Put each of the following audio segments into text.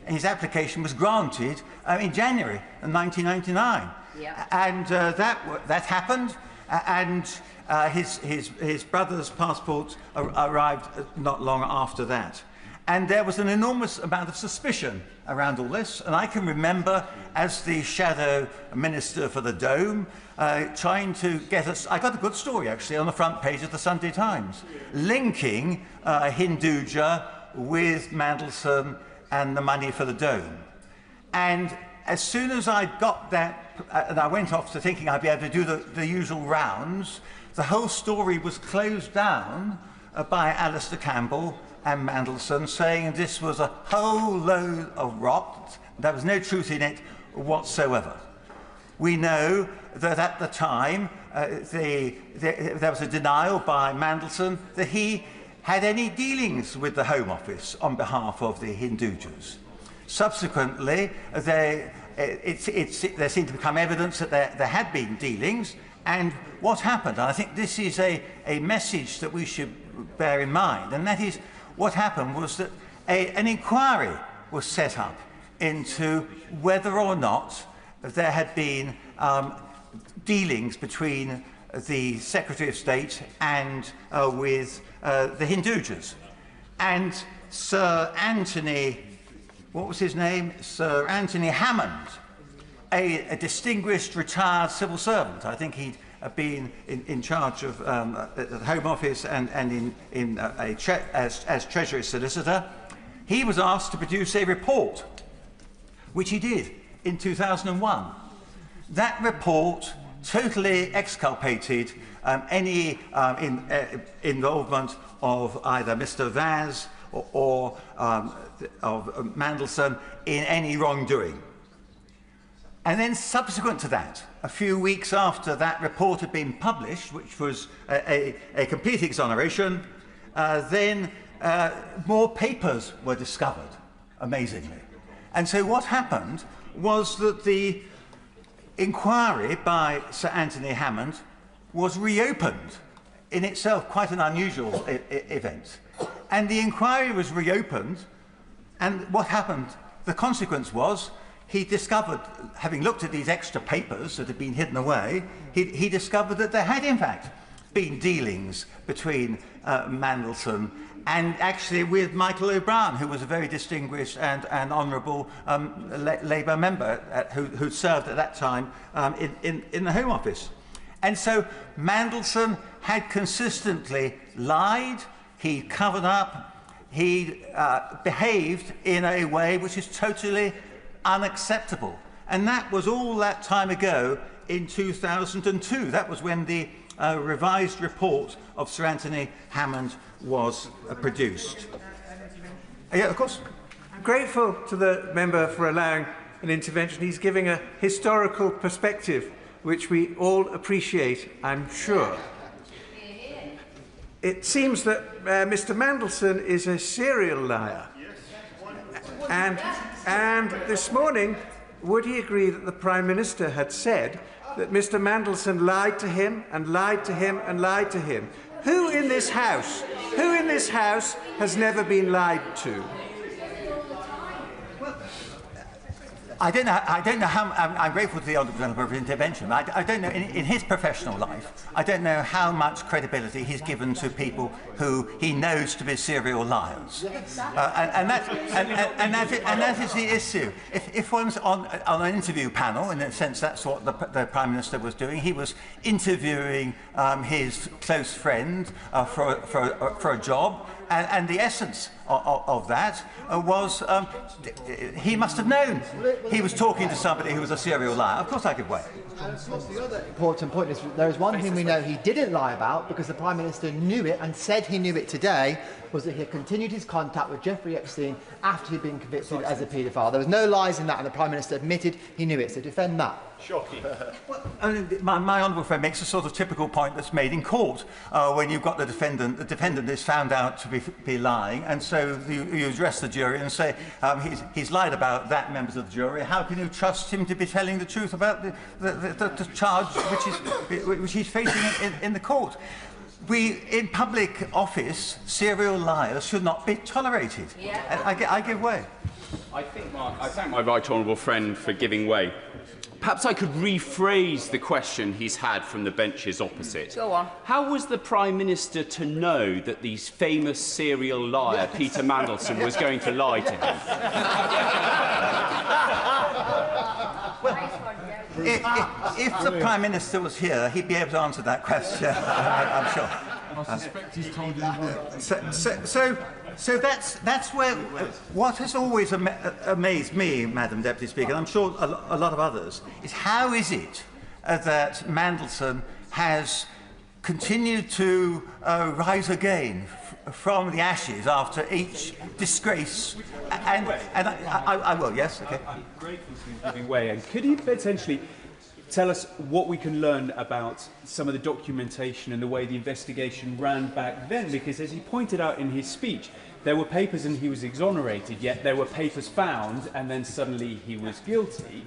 his application was granted in January of 1999. Yep. And that happened, and his brother's passport arrived not long after that. And there was an enormous amount of suspicion around all this. And I can remember, as the shadow minister for the Dome, trying to get us... I got a good story, actually, on the front page of the Sunday Times, linking Hinduja with Mandelson and the money for the Dome. And as soon as I got that, and I went off to thinking I'd be able to do the usual rounds, the whole story was closed down by Alistair Campbell and Mandelson, saying this was a whole load of rot. There was no truth in it whatsoever. We know that at the time there was a denial by Mandelson that he had any dealings with the Home Office on behalf of the Hindujas. Subsequently, there seemed to become evidence that there had been dealings, and what happened, and I think this is a message that we should bear in mind, and that is what happened was that an inquiry was set up into whether or not there had been dealings between the Secretary of State and with the Hindujas. And Sir Anthony, what was his name? Sir Anthony Hammond, a distinguished retired civil servant. I think he'd been in charge of the Home Office and as Treasury Solicitor. He was asked to produce a report, which he did in 2001. That report totally exculpated any involvement of either Mr. Vaz or of Mandelson in any wrongdoing. And then subsequent to that, a few weeks after that report had been published, which was a complete exoneration, then more papers were discovered, amazingly. And so what happened was that the inquiry by Sir Anthony Hammond was reopened, in itself quite an unusual event. And the inquiry was reopened, and what happened, the consequence was, he discovered, having looked at these extra papers that had been hidden away, he discovered that there had in fact been dealings between Mandelson and actually with Michael O'Brien, who was a very distinguished and honourable Labour member who served at that time in the Home Office. And so Mandelson had consistently lied, he covered up, he behaved in a way which is totally unacceptable. And that was all that time ago in 2002. That was when the revised report of Sir Anthony Hammond was produced. Yeah, of course. I'm grateful to the member for allowing an intervention. He's giving a historical perspective, which we all appreciate, I'm sure. It seems that Mr. Mandelson is a serial liar. And this morning, would he agree that the Prime Minister had said that Mr. Mandelson lied to him and lied to him and lied to him? Who in this House has never been lied to? I don't know how. I'm grateful to the Honourable Gentleman for his intervention. I don't know in his professional life. I don't know how much credibility he's given to people who he knows to be serial liars, and that is the issue. If one's on an interview panel, in a sense, that's what the Prime Minister was doing. He was interviewing his close friend for a job. And the essence of that was he must have known he was talking to somebody who was a serial liar. Of course I give way. And of course the other important point is there is one thing we know he didn't lie about, because the Prime Minister knew it and said he knew it today, was that he had continued his contact with Jeffrey Epstein after he'd been convicted as a paedophile. There was no lies in that, and the Prime Minister admitted he knew it. So defend that. Shocking. Well, my honourable friend makes a sort of typical point that's made in court when you've got the defendant is found out to be lying, and so you address the jury and say he's lied about that, members of the jury. How can you trust him to be telling the truth about the charge which he's facing in the court? In public office, serial liars should not be tolerated. Yeah. I give way. I thank my right honourable friend for giving way. Perhaps I could rephrase the question he's had from the benches opposite. Go on. How was the Prime Minister to know that the famous serial liar, Peter Mandelson, was going to lie to him? If the Prime Minister was here, he'd be able to answer that question, I'm sure. I suspect he's told you as well. So that's where what has always amazed me, Madam Deputy Speaker, and I'm sure a lot of others, is how is it that Mandelson has continued to rise again from the ashes after each disgrace? And I will, yes, okay. Grateful to giving way. And could you potentially tell us what we can learn about some of the documentation and the way the investigation ran back then? Because as he pointed out in his speech, there were papers and he was exonerated, yet there were papers found and then suddenly he was guilty.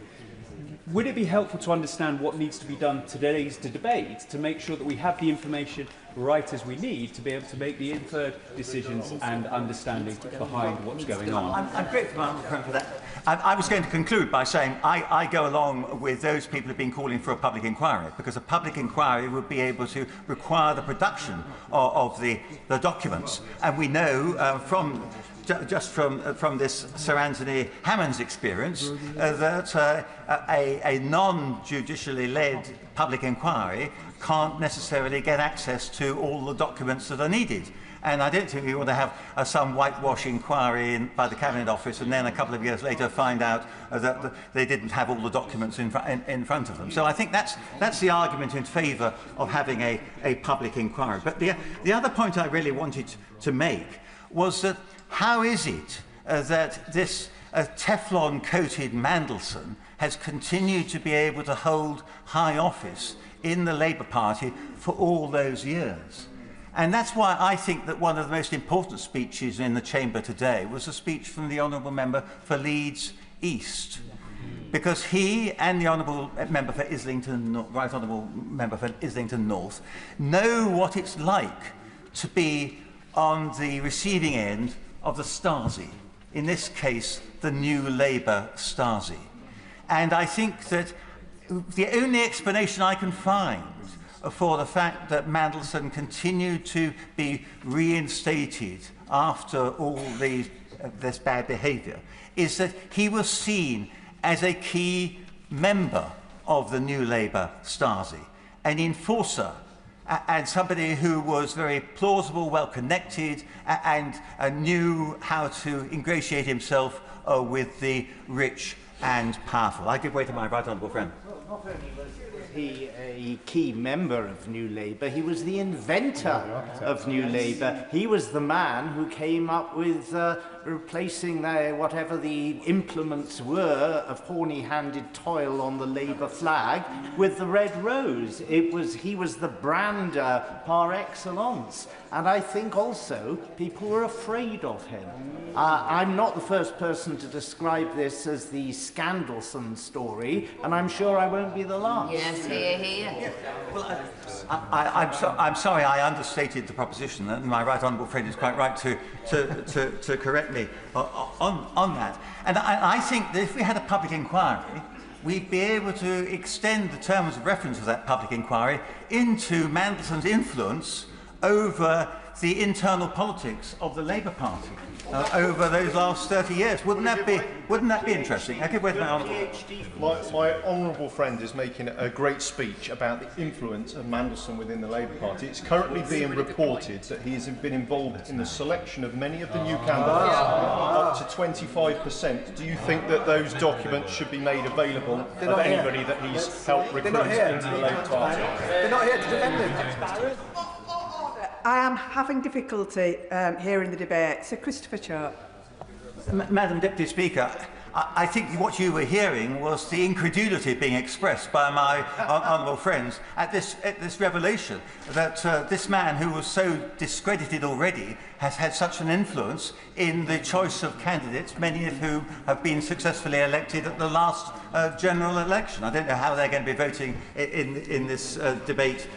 Would it be helpful to understand what needs to be done today's debate to make sure that we have the information right as we need to be able to make the inferred decisions and understanding behind what's going on? I'm grateful for that. I was going to conclude by saying I go along with those people who have been calling for a public inquiry, because a public inquiry would be able to require the production of the documents. And we know from this Sir Anthony Hammond's experience that a non-judicially led public inquiry can't necessarily get access to all the documents that are needed. And I don't think we want to have some whitewash inquiry by the Cabinet Office and then a couple of years later find out that they didn't have all the documents in front of them. So I think that's the argument in favour of having a public inquiry. But the other point I really wanted to make was that how is it that this Teflon-coated Mandelson has continued to be able to hold high office in the Labour Party for all those years? And that's why I think that one of the most important speeches in the Chamber today was a speech from the Honourable Member for Leeds East. Because he and the Honourable Member for Islington, Right Honourable Member for Islington North, know what it's like to be on the receiving end of the Stasi, in this case, the New Labour Stasi. And I think that the only explanation I can find for the fact that Mandelson continued to be reinstated after all this bad behaviour is that he was seen as a key member of the New Labour Stasi, an enforcer, and somebody who was very plausible, well-connected, and knew how to ingratiate himself with the rich and powerful. I give way to my right honourable friend. Well, not only was he a key member of New Labour, he was the inventor of New Labour. He was the man who came up with replacing whatever the implements were of horny-handed toil on the Labour flag with the red rose. He was the brander par excellence. And I think also people were afraid of him. I'm not the first person to describe this as the Scandalson story, and I'm sure I won't be the last. Yes, hear, hear. Yeah. Well, I'm sorry I understated the proposition, and my right honourable friend is quite right to correct me on that. And I think that if we had a public inquiry, we'd be able to extend the terms of reference of that public inquiry into Mandelson's influence over the internal politics of the Labour Party over those last 30 years. Wouldn't that be interesting? I give way to my honourable. My honourable friend is making a great speech about the influence of Mandelson within the Labour Party. It's currently being reported that he has been involved in the selection of many of the new candidates, up to 25%. Do you think that those documents should be made available of anybody that he's helped recruit into the Labour Party? They're not here to defend him. I am having difficulty hearing the debate. Sir Christopher Chope. Madam Deputy Speaker, I think what you were hearing was the incredulity being expressed by my honourable friends at this revelation that this man who was so discredited already has had such an influence in the choice of candidates, many of whom have been successfully elected at the last general election. I don't know how they're going to be voting in this debate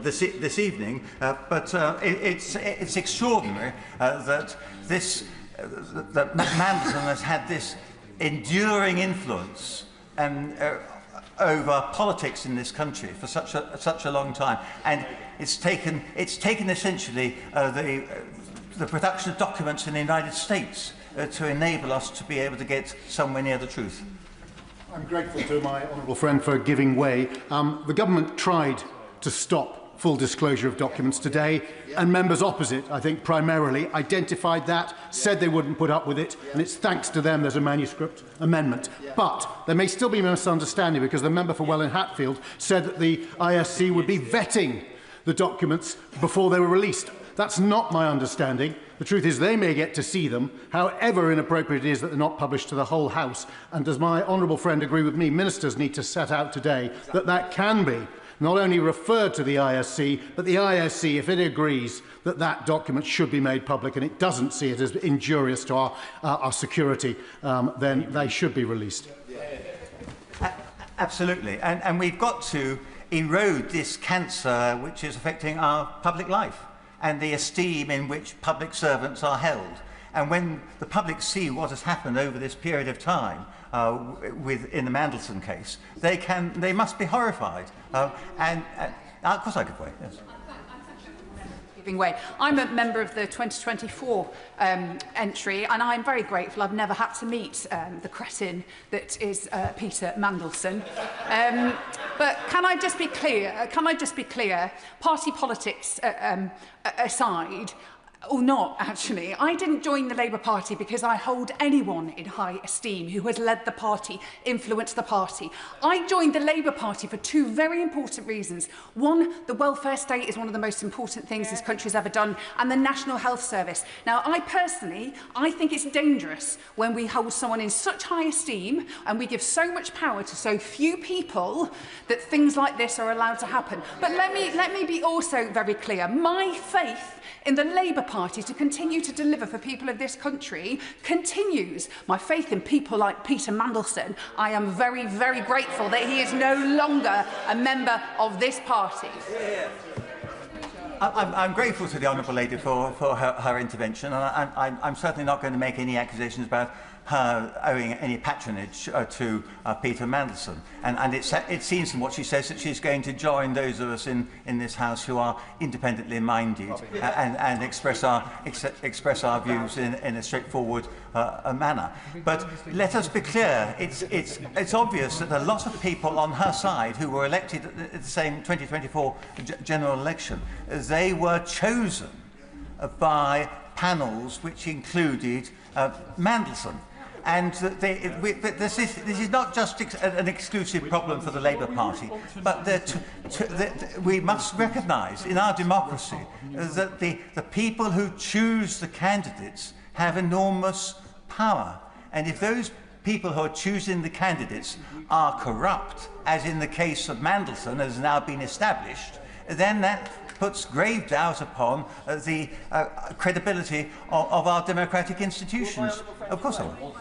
this evening, but it's extraordinary that this that Mandelson has had this enduring influence and over politics in this country for such a long time, and it's taken essentially the production of documents in the United States to enable us to be able to get somewhere near the truth. I'm grateful to my honourable friend for giving way. The government tried to stop full disclosure of documents today, and members opposite, I think primarily, identified that, said they wouldn't put up with it, and it's thanks to them there's a manuscript amendment. But there may still be a misunderstanding, because the member for Welwyn Hatfield said that the ISC would be vetting the documents before they were released. That's not my understanding. The truth is they may get to see them, however inappropriate it is that they're not published to the whole House. And does my honourable friend agree with me? Ministers need to set out today that that can be not only referred to the ISC, but the ISC, if it agrees that that document should be made public and it doesn't see it as injurious to our security, then they should be released. Absolutely. And we've got to erode this cancer which is affecting our public life and the esteem in which public servants are held. And when the public see what has happened over this period of time, in the Mandelson case, they must be horrified. Of course I could wait, yes. Way. I'm a member of the 2024 entry, and I'm very grateful I've never had to meet the cretin that is Peter Mandelson. But can I just be clear? Party politics aside, or not, actually. I didn't join the Labour Party because I hold anyone in high esteem who has led the party, influenced the party. I joined the Labour Party for two very important reasons. One, the welfare state is one of the most important things this country has ever done, and the National Health Service. Now, I think it's dangerous when we hold someone in such high esteem and we give so much power to so few people that things like this are allowed to happen. But let me be also very clear. My faith in the Labour Party to continue to deliver for people of this country continues. My faith in people like Peter Mandelson, I am very, very grateful that he is no longer a member of this party. I'm grateful to the Honourable Lady for her intervention, and I'm certainly not going to make any accusations about her owing any patronage to Peter Mandelson. And it seems from what she says that she's going to join those of us in this House who are independently minded and express our views in a straightforward manner. But let us be clear, it's obvious that a lot of people on her side who were elected at the same 2024 general election, they were chosen by panels which included Mandelson. And this is not just an exclusive problem for the Labour Party, but we must recognise in our democracy that the people who choose the candidates have enormous power. And if those people who are choosing the candidates are corrupt, as in the case of Mandelson has now been established, then that puts grave doubt upon the credibility of our democratic institutions. Of course I will.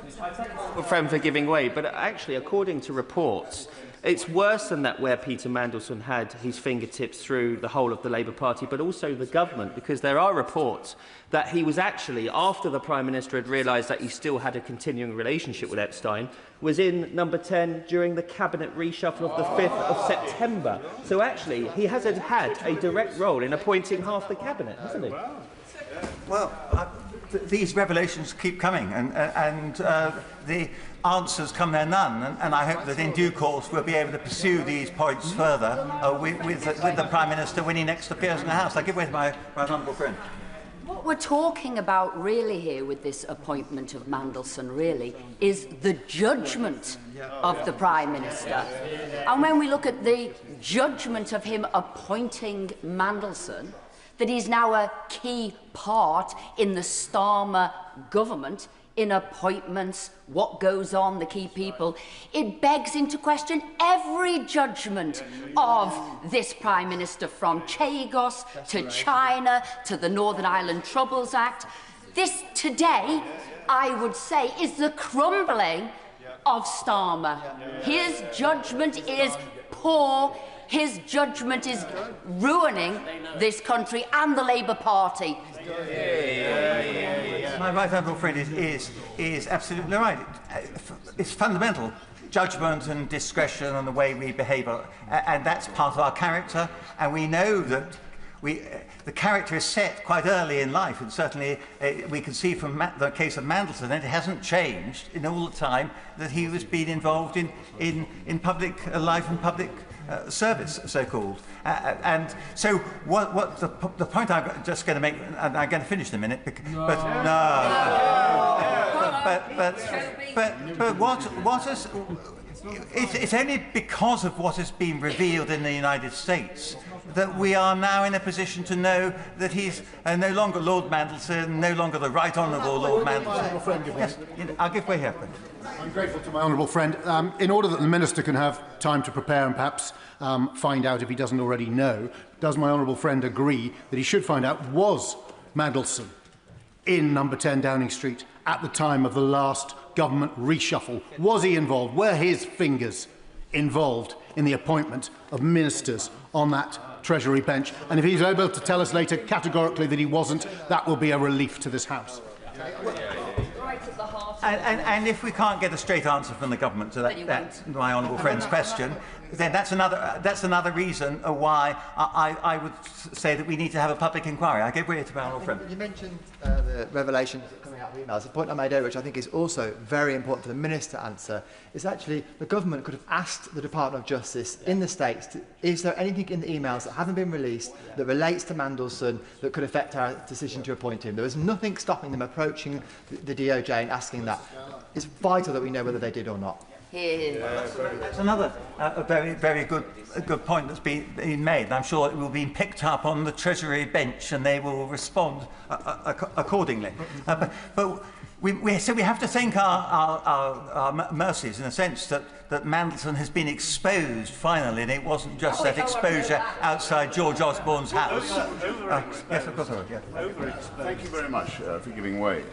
Friend for giving way, but actually, according to reports, it's worse than that where Peter Mandelson had his fingertips through the whole of the Labour Party, but also the government, because there are reports that he was actually, after the Prime Minister had realised that he still had a continuing relationship with Epstein, was in number 10 during the cabinet reshuffle of the 5th of September. So actually, he has had a direct role in appointing half the cabinet, hasn't he? Well, these revelations keep coming, and the answers come there none, and I hope that in due course we'll be able to pursue these points further with the Prime Minister when he next appears in the House. I give way to my honourable friend. What we're talking about really here with this appointment of Mandelson really is the judgment of the Prime Minister. And when we look at the judgment of him appointing Mandelson, that he's now a key part in the Starmer government, in appointments, what goes on, the key people, it begs into question every judgment of this Prime Minister, from Chagos to China to the Northern Ireland Troubles Act. This today, I would say, is the crumbling of Starmer. His judgment is poor. His judgment is ruining this country and the Labour Party. My right honourable friend is absolutely right. It's fundamental. Judgment and discretion and the way we behave, and that's part of our character. And we know that the character is set quite early in life, and certainly we can see from the case of Mandelson that it hasn't changed in all the time that he was being involved in public life and public service, so-called. And so what the point I'm just going to make, and I'm going to finish in a minute, but what is... It's only because of what has been revealed in the United States that we are now in a position to know that he's no longer Lord Mandelson, no longer the Right Honourable Lord Mandelson. Yes, I'll give way here. I'm grateful to my honourable friend. In order that the Minister can have time to prepare and perhaps find out if he doesn't already know, does my honourable friend agree that he should find out, was Mandelson in number 10 Downing Street at the time of the last government reshuffle? Was he involved? Were his fingers involved in the appointment of ministers on that Treasury bench? And if he's able to tell us later categorically that he wasn't, that will be a relief to this House. And if we can't get a straight answer from the government to that my honourable friend's question, then that's another reason why I would say that we need to have a public inquiry. I give way to my honourable friend. You mentioned the revelation coming out of emails. The point I made earlier, which I think is also very important for the Minister to answer, is actually the government could have asked the Department of Justice in the States, is there anything in the emails that haven't been released that relates to Mandelson that could affect our decision to appoint him? There was nothing stopping them approaching the DOJ and asking that. It's vital that we know whether they did or not. That's another very good point that's been made. I'm sure it will be picked up on the Treasury bench and they will respond accordingly. But so we have to thank our mercies in a sense that Mandelson has been exposed finally, and it wasn't just that exposure outside George Osborne's house. Yes, of course I would. Yeah. Thank you very much for giving way.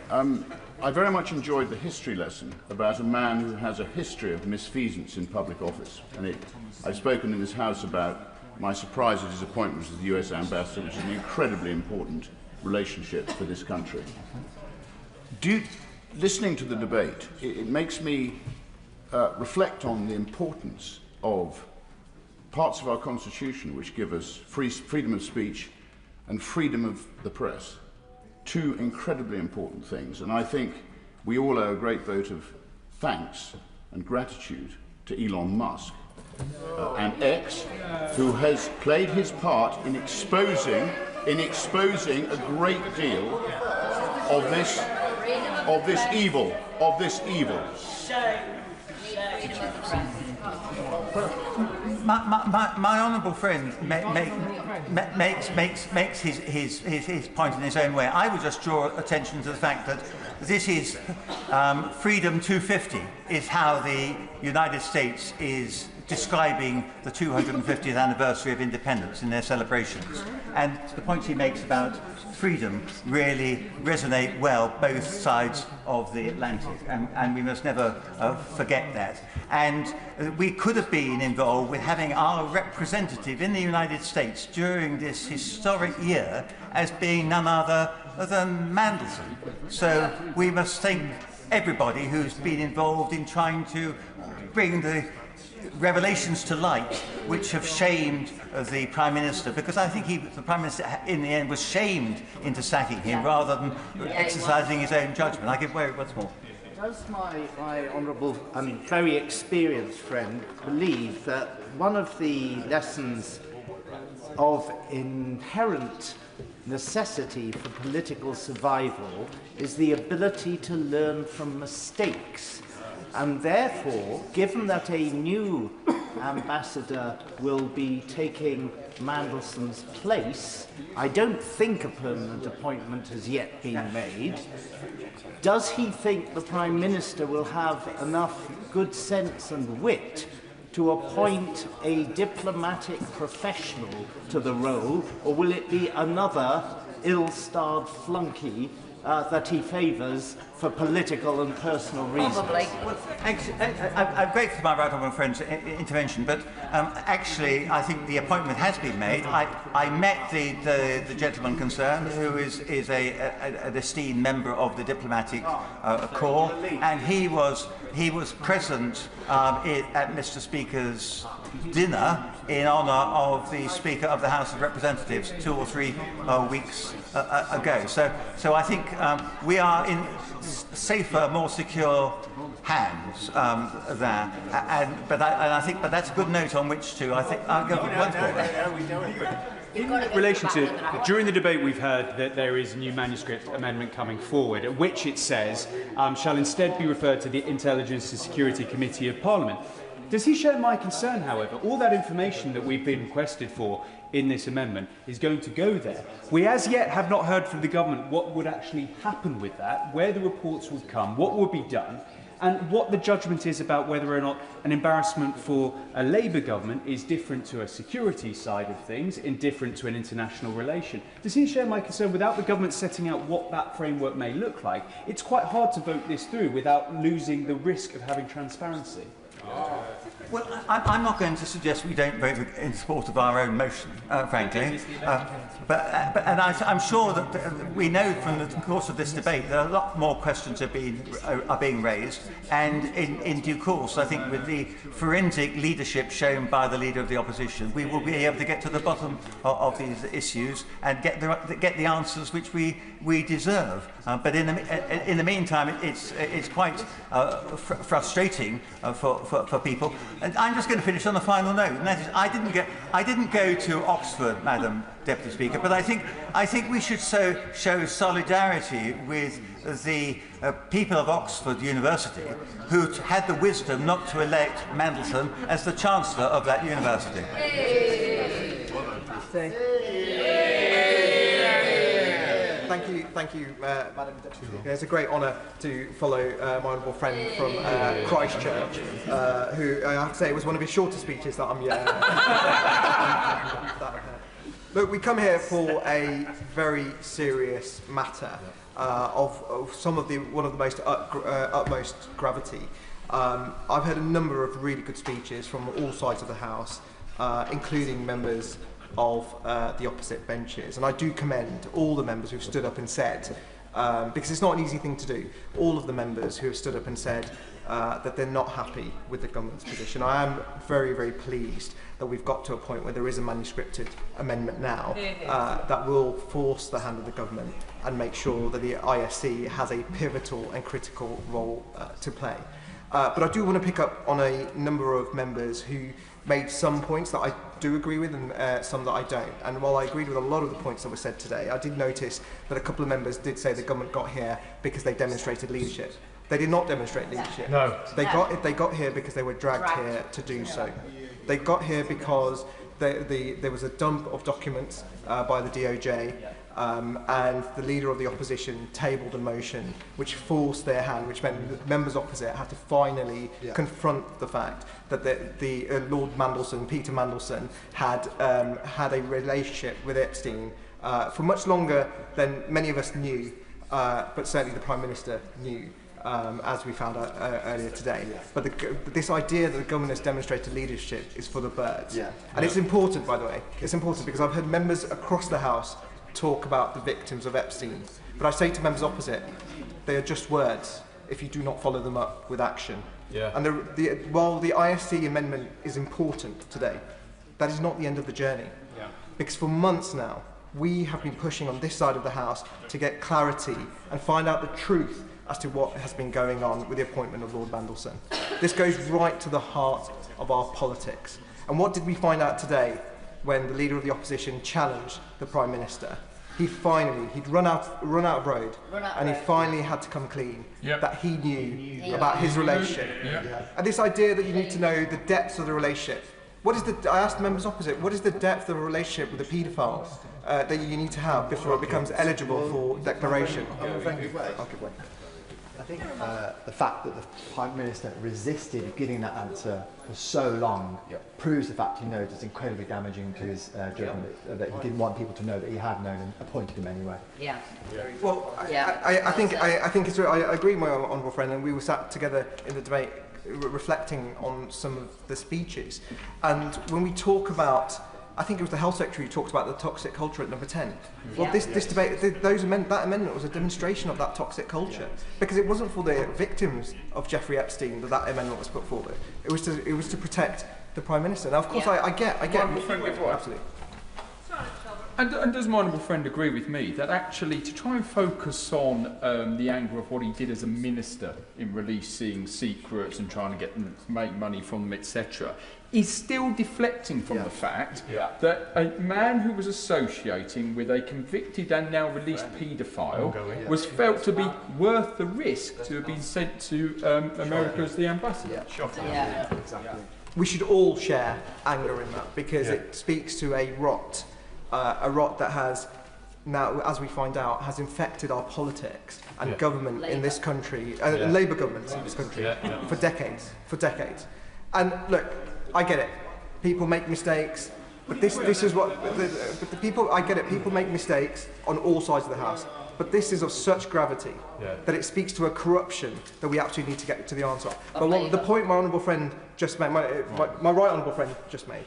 I very much enjoyed the history lesson about a man who has a history of misfeasance in public office. And I've spoken in this House about my surprise at his appointment as the US ambassador, which is an incredibly important relationship for this country. Listening to the debate, it makes me reflect on the importance of parts of our Constitution which give us freedom of speech and freedom of the press. Two incredibly important things, and I think we all owe a great vote of thanks and gratitude to Elon Musk and X, who has played his part in exposing a great deal of this evil. My honourable friend makes his point in his own way. I would just draw attention to the fact that this is Freedom 250 is how the United States is describing the 250th anniversary of independence in their celebrations. And the points he makes about freedom really resonate well both sides of the Atlantic, and we must never forget that. And we could have been involved with having our representative in the United States during this historic year as being none other than Mandelson. So we must thank everybody who's been involved in trying to bring the revelations to light which have shamed the Prime Minister, because I think the Prime Minister in the end was shamed into sacking him rather than exercising his own judgment. I give way once more. Does my honourable and very experienced friend believe that one of the lessons of inherent necessity for political survival is the ability to learn from mistakes? And therefore, given that a new ambassador will be taking Mandelson's place, I don't think a permanent appointment has yet been made. Does he think the Prime Minister will have enough good sense and wit to appoint a diplomatic professional to the role, or will it be another ill-starred flunky that he favours for political and personal reasons. Probably. Well, actually, I'm grateful for my right honourable friend's intervention, but actually I think the appointment has been made. I met the gentleman concerned, who is an esteemed member of the diplomatic corps, and he was present at Mr. Speaker's dinner in honour of the Speaker of the House of Representatives 2 or 3 weeks ago. So I think we are in safer, more secure hands there. But that's a good note on which to. I think I'll go once more. In relation to, during the debate we've heard that there is a new manuscript amendment coming forward, at which it says shall instead be referred to the Intelligence and Security Committee of Parliament. Does he share my concern, however? All that information that we've been requested for in this amendment is going to go there. We as yet have not heard from the government what would actually happen with that, where the reports would come, what would be done, and what the judgment is about whether or not an embarrassment for a Labour government is different to a security side of things, indifferent to an international relation. Does he share my concern without the government setting out what that framework may look like? It's quite hard to vote this through without losing the risk of having transparency. Well, I'm not going to suggest we don't vote in support of our own motion, frankly. But I'm sure that we know from the course of this debate that a lot more questions are being raised, and in due course, I think with the forensic leadership shown by the Leader of the Opposition, we will be able to get to the bottom of these issues and get the answers which we deserve. But in the meantime, it's quite frustrating for people. And I'm just going to finish on a final note, and that is, I didn't go to Oxford, Madam Deputy Speaker, but I think we should show solidarity with the people of Oxford University, who had the wisdom not to elect Mandelson as the Chancellor of that university. Thank you, Madam Deputy Speaker. It's a great honour to follow my honourable friend from Christchurch, who I have to say was one of his shorter speeches that I'm Look, we come here for a very serious matter of one of the most utmost gravity. I've heard a number of really good speeches from all sides of the House, including members of the opposite benches, and I do commend all the members who've stood up and said, because it's not an easy thing to do, all of the members who have stood up and said that they're not happy with the government's position. I am very, very pleased that we've got to a point where there is a manuscripted amendment now that will force the hand of the government and make sure that the ISC has a pivotal and critical role to play. But I do want to pick up on a number of members who made some points that I do agree with and some that I don't. And while I agreed with a lot of the points that were said today, I did notice that a couple of members did say the government got here because they demonstrated leadership. They did not demonstrate leadership. No. They got here because they were dragged here to do so. They got here because there was a dump of documents by the DOJ, and the Leader of the Opposition tabled a motion which forced their hand, which meant that members opposite had to finally confront the fact that the Lord Mandelson, Peter Mandelson, had a relationship with Epstein for much longer than many of us knew, but certainly the Prime Minister knew. As we found out earlier today. But this idea that the government has demonstrated leadership is for the birds. And it's important, by the way. It's important because I've heard members across the House talk about the victims of Epstein. But I say to members opposite, they are just words if you do not follow them up with action. And while the ISC amendment is important today, that is not the end of the journey. Because for months now, we have been pushing on this side of the House to get clarity and find out the truth as to what has been going on with the appointment of Lord Mandelson. This goes right to the heart of our politics. And what did we find out today when the Leader of the Opposition challenged the Prime Minister? He'd run out of road, and he finally had to come clean that he knew about his relationship. And this idea that you need to know the depths of the relationship. I asked members opposite, what is the depth of a relationship with a paedophile that you need to have before it becomes eligible for declaration? I think the fact that the Prime Minister resisted giving that answer for so long proves the fact he knows it's incredibly damaging to his judgment, that he didn't want people to know that he had known and appointed him anyway. Yeah. Well, I think it's. I agree with my honourable friend, and we were sat together in the debate reflecting on some of the speeches, and when we talk about, I think it was the Health Secretary who talked about the toxic culture at number 10. Well, this debate, that amendment was a demonstration of that toxic culture, because it wasn't for the victims of Jeffrey Epstein that amendment was put forward. It was to protect the Prime Minister. Now, of course, I get. Absolutely. And does my honourable friend agree with me that actually to try and focus on the anger of what he did as a minister in releasing secrets and trying to get them to make money from them, etc., is still deflecting from the fact that a man who was associating with a convicted and now released paedophile was felt to be worth the risk to have been sent to America as the ambassador. Exactly. We should all share anger in that, because it speaks to a rot that has now, as we find out, has infected our politics and government in this country, Labour governments in this country, for decades. And look, I get it. People make mistakes, but this is what the people. I get it. People make mistakes on all sides of the house, but this is of such gravity that it speaks to a corruption that we absolutely need to get to the answer of. But the point my honourable friend just made, my right honourable friend just made,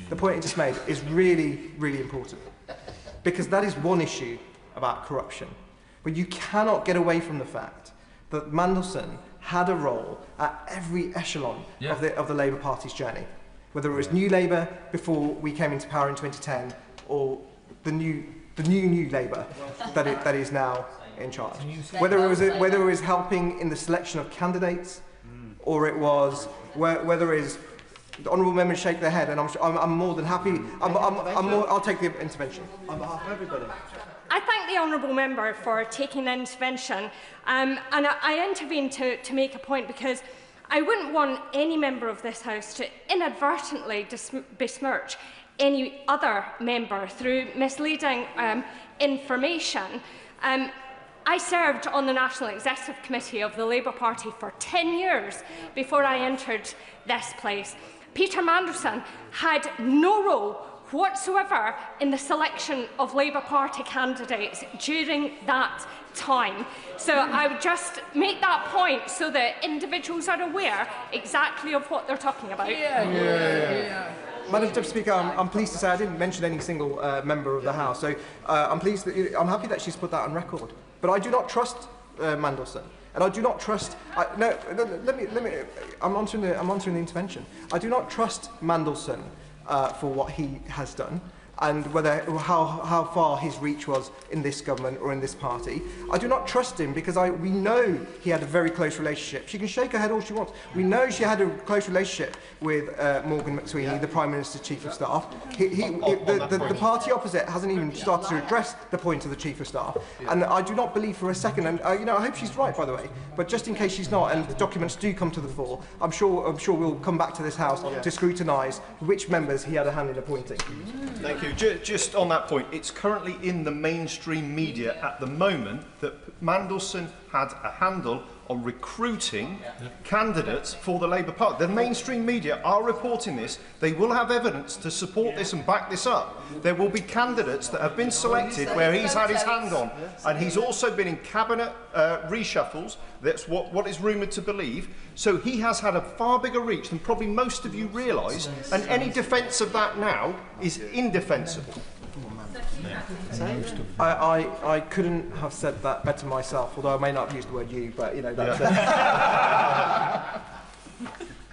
the point he just made is really, really important, because that is one issue about corruption. But you cannot get away from the fact that Mandelson had a role at every echelon of the Labour Party's journey, whether it was New Labour before we came into power in 2010, or the new Labour that is now in charge. Whether it was helping in the selection of candidates, or it was whether it is the honourable members shake their head, and I'm more than happy. I'll take the intervention on behalf of everybody. I thank the honourable member for taking the intervention, and I intervene to make a point, because I wouldn't want any member of this House to inadvertently besmirch any other member through misleading information. I served on the National Executive Committee of the Labour Party for 10 years before I entered this place. Peter Mandelson had no role whatsoever in the selection of Labour Party candidates during that time. So I would just make that point so that individuals are aware exactly of what they're talking about. Madam Deputy Speaker, I'm pleased to say I didn't mention any single member of the House, so I'm happy that she's put that on record. But I do not trust Mandelson, and I do not trust. I'm answering the intervention. I do not trust Mandelson for what he has done, and how far his reach was in this government or in this party. I do not trust him because we know he had a very close relationship. She can shake her head all she wants. We know she had a close relationship with Morgan McSweeney, the Prime Minister's Chief of Staff. The party opposite hasn't even started to address the point of the Chief of Staff. And I do not believe for a second, and I hope she's right, by the way, but just in case she's not, and the documents do come to the fore, I'm sure we'll come back to this House to scrutinise which members he had a hand in appointing. Thank you. Just on that point, it's currently in the mainstream media at the moment that Mandelson had a handle on recruiting candidates for the Labour Party. The mainstream media are reporting this. They will have evidence to support this and back this up. There will be candidates that have been selected where he's had his hand on, and he's also been in cabinet reshuffles. That's what is rumoured to believe. So he has had a far bigger reach than probably most of you realise, and any defence of that now is indefensible. I couldn't have said that better myself, although I may not have used the word you, but that's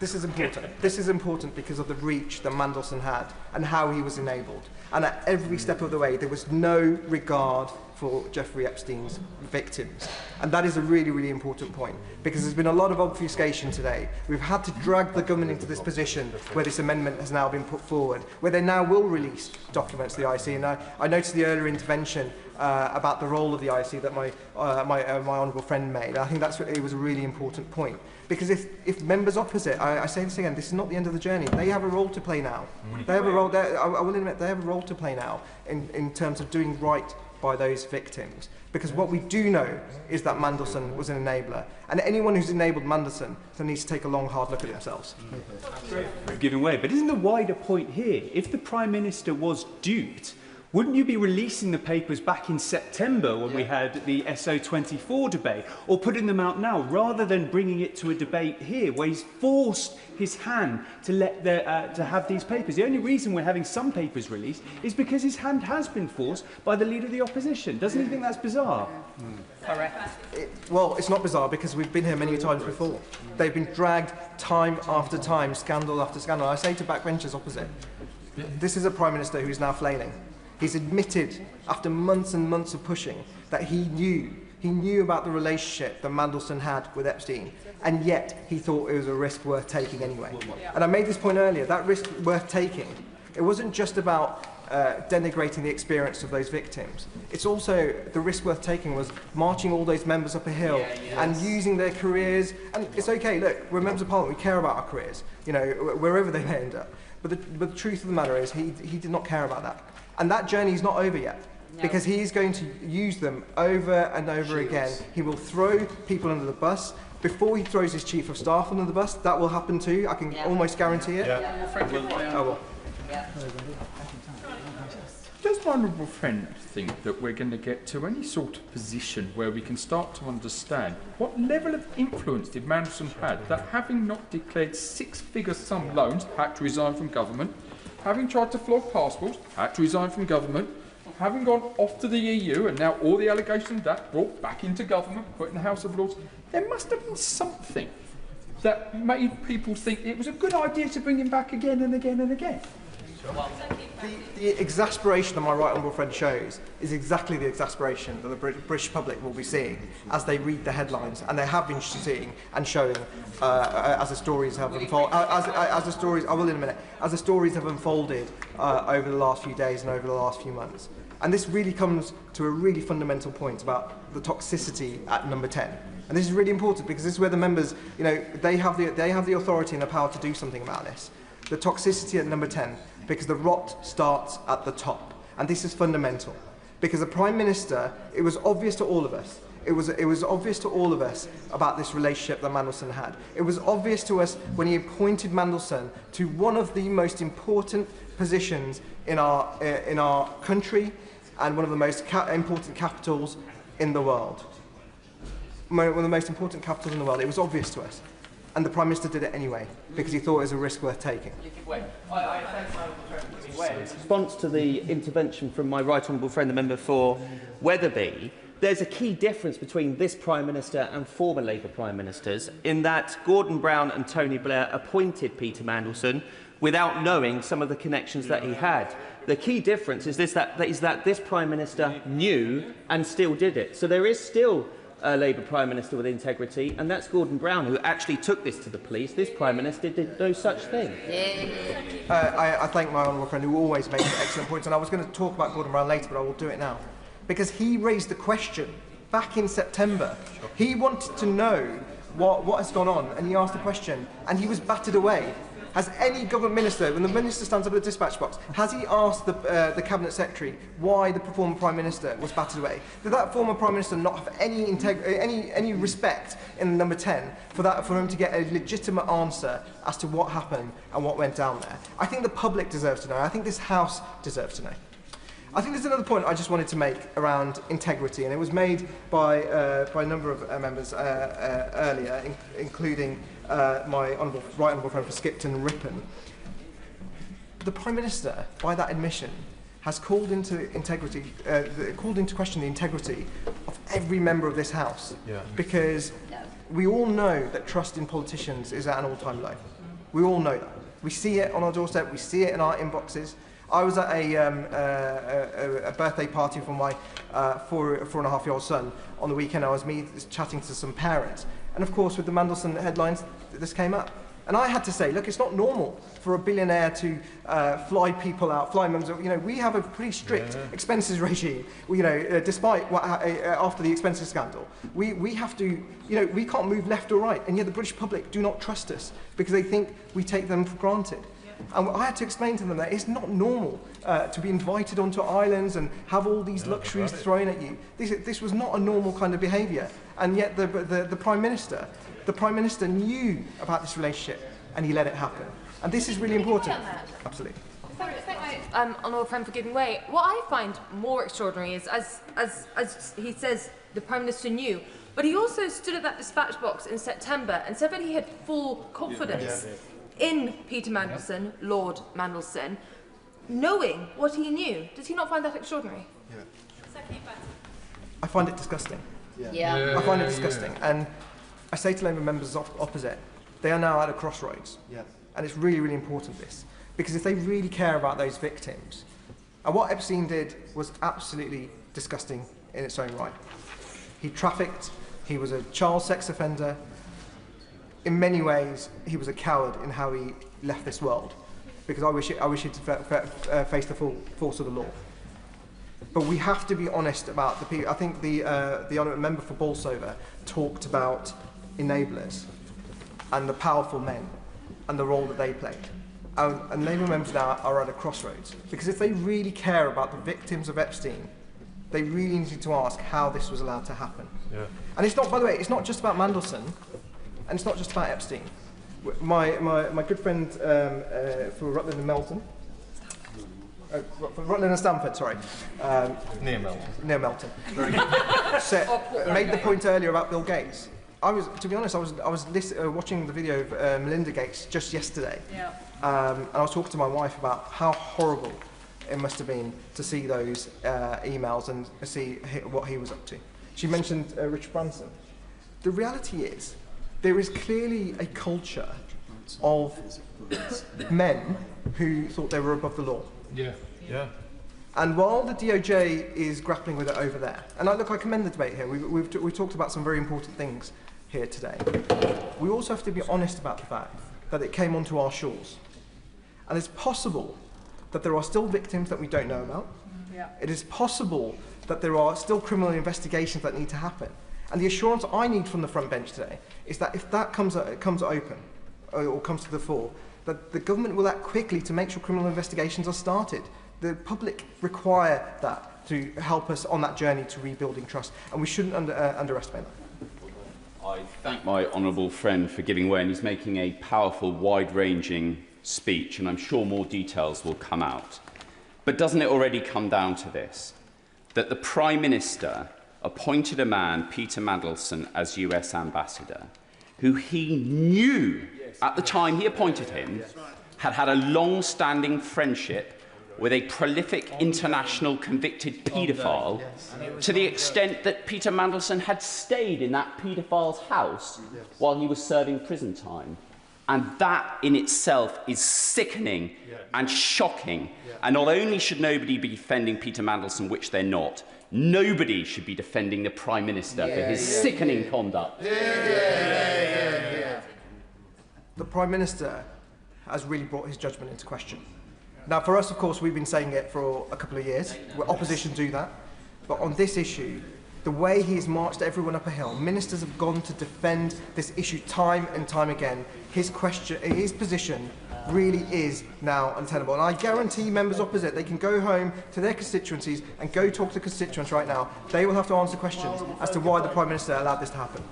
This is important. This is important because of the reach that Mandelson had and how he was enabled. And at every step of the way, there was no regard for Jeffrey Epstein's victims. And that is a really, really important point, because there's been a lot of obfuscation today. We've had to drag the government into this position where this amendment has now been put forward, where they now will release documents to the IC. And I noticed the earlier intervention about the role of the IC that my honourable friend made. I think it was a really important point. Because if members opposite, I say this again, this is not the end of the journey. They have a role to play now. They have a role. I will admit they have a role to play now in terms of doing right by those victims. Because what we do know is that Mandelson was an enabler. And anyone who's enabled Mandelson needs to take a long, hard look at themselves. Giving way. But isn't the wider point here, if the Prime Minister was duped, wouldn't you be releasing the papers back in September when we had the SO24 debate, or putting them out now, rather than bringing it to a debate here where he's forced his hand to to have these papers? The only reason we're having some papers released is because his hand has been forced by the Leader of the Opposition. Doesn't he think that's bizarre? Correct. Well, it's not bizarre because we've been here many times before. They've been dragged time after time, scandal after scandal. I say to backbenchers opposite, this is a Prime Minister who's now flailing. He's admitted, after months and months of pushing, that he knew about the relationship that Mandelson had with Epstein, and yet he thought it was a risk worth taking anyway. And I made this point earlier, that risk worth taking, it wasn't just about denigrating the experience of those victims. It's also, the risk worth taking was marching all those members up a hill and using their careers. And it's okay, look, we're members of Parliament, we care about our careers, you know, wherever they may end up. But the truth of the matter is he did not care about that. And that journey is not over yet, because he is going to use them over and over again. He will throw people under the bus. Before he throws his Chief of Staff under the bus, that will happen too, I can almost guarantee it. Does my honourable friend think that we're going to get to any sort of position where we can start to understand what level of influence did Mandelson have that, having not declared six-figure sum loans, had to resign from government, having tried to flog passports, had to resign from government, having gone off to the EU and now all the allegations of that brought back into government, put in the House of Lords, there must have been something that made people think it was a good idea to bring him back again and again and again. The exasperation that my right honourable friend shows is exactly the exasperation that the British public will be seeing as they read the headlines, and they have been seeing and showing as the stories have unfolded. As the stories have unfolded over the last few days and over the last few months. And this really comes to a really fundamental point about the toxicity at number 10. And this is really important because this is where the members, you know, they have the authority and the power to do something about this. The toxicity at number 10, because the rot starts at the top. And this is fundamental. Because the Prime Minister, it was obvious to all of us, it was obvious to all of us about this relationship that Mandelson had. It was obvious to us when he appointed Mandelson to one of the most important positions in our country and one of the most important capitals in the world. One of the most important capitals in the world. It was obvious to us. And the Prime Minister did it anyway, because he thought it was a risk worth taking. In response to the intervention from my right honourable friend, the member for Wetherby, there's a key difference between this Prime Minister and former Labour Prime Ministers in that Gordon Brown and Tony Blair appointed Peter Mandelson without knowing some of the connections that he had. The key difference is that this Prime Minister knew and still did it. So there is still a Labour Prime Minister with integrity, and that's Gordon Brown, who actually took this to the police. This Prime Minister did no such thing. I thank my honourable friend, who always makes excellent points, and I was going to talk about Gordon Brown later, but I will do it now. Because he raised the question back in September. He wanted to know what has gone on, and he asked the question, and he was battered away. Has any government minister, when the minister stands up at the dispatch box, has he asked the Cabinet Secretary why the former Prime Minister was battered away? Did that former Prime Minister not have any respect in number 10 for him to get a legitimate answer as to what happened and what went down there? I think the public deserves to know. I think this House deserves to know. I think there's another point I just wanted to make around integrity, and it was made by a number of members earlier, including my right honourable friend for Skipton Ripon. The Prime Minister, by that admission, has called into question the integrity of every member of this House, because we all know that trust in politicians is at an all-time low. We all know that. We see it on our doorstep. We see it in our inboxes. I was at a birthday party for my 4.5-year-old son on the weekend. I was chatting to some parents, and of course, with the Mandelson headlines, this came up. And I had to say, look, it's not normal for a billionaire to fly people out, fly members. You know, we have a pretty strict expenses regime. You know, despite what after the expenses scandal, we have to, you know, we can't move left or right, and yet the British public do not trust us because they think we take them for granted. And I had to explain to them that it's not normal to be invited onto islands and have all these luxuries thrown at you. This was not a normal kind of behaviour. And yet the Prime Minister knew about this relationship and he let it happen. And this is really important. Absolutely. Honourable friend for giving way. What I find more extraordinary is, as he says, the Prime Minister knew, but he also stood at that dispatch box in September and said that he had full confidence in Peter Mandelson, Lord Mandelson, knowing what he knew. Does he not find that extraordinary? I find it disgusting. Yeah. I find it disgusting. And I say to Labour members opposite, they are now at a crossroads. And it's really, really important, this. Because if they really care about those victims, and what Epstein did was absolutely disgusting in its own right. He trafficked, he was a child sex offender. In many ways, he was a coward in how he left this world. Because I wish he'd face the full force of the law. But we have to be honest about the people. I think the honourable member for Bolsover talked about enablers and the powerful men and the role that they played. And Labour members now are at a crossroads. Because if they really care about the victims of Epstein, they really need to ask how this was allowed to happen. And it's not, by the way, it's not just about Mandelson, and it's not just about Epstein. My good friend for Rutland and Melton, for Rutland and Stamford, sorry. Near Melton. Near Melton. Made the point earlier about Bill Gates. To be honest, I was watching the video of Melinda Gates just yesterday, and I was talking to my wife about how horrible it must have been to see those emails and see what he was up to. She mentioned Richard Branson. The reality is, there is clearly a culture of men who thought they were above the law. And while the DOJ is grappling with it over there, and I commend the debate here. We've talked about some very important things here today. We also have to be honest about the fact that it came onto our shores. And it's possible that there are still victims that we don't know about. It is possible that there are still criminal investigations that need to happen. And the assurance I need from the front bench today is that if that comes open, or comes to the fore, that the government will act quickly to make sure criminal investigations are started. The public require that to help us on that journey to rebuilding trust, and we shouldn't underestimate that. I thank my honourable friend for giving way, and he's making a powerful, wide-ranging speech, and I'm sure more details will come out. But doesn't it already come down to this, that the Prime Minister appointed a man, Peter Mandelson, as US Ambassador, who he knew at the time he appointed him had a long-standing friendship with a prolific international convicted paedophile, to the extent that Peter Mandelson had stayed in that paedophile's house while he was serving prison time. And that in itself is sickening and shocking. And not only should nobody be defending Peter Mandelson, which they're not, nobody should be defending the Prime Minister for his sickening conduct. The Prime Minister has really brought his judgment into question. Now, for us, of course, we've been saying it for a couple of years. Opposition do that. But on this issue, the way he's marched everyone up a hill, ministers have gone to defend this issue time and time again. His position really is now untenable. And I guarantee members opposite, they can go home to their constituencies and go talk to constituents right now. They will have to answer questions as to why the Prime Minister allowed this to happen.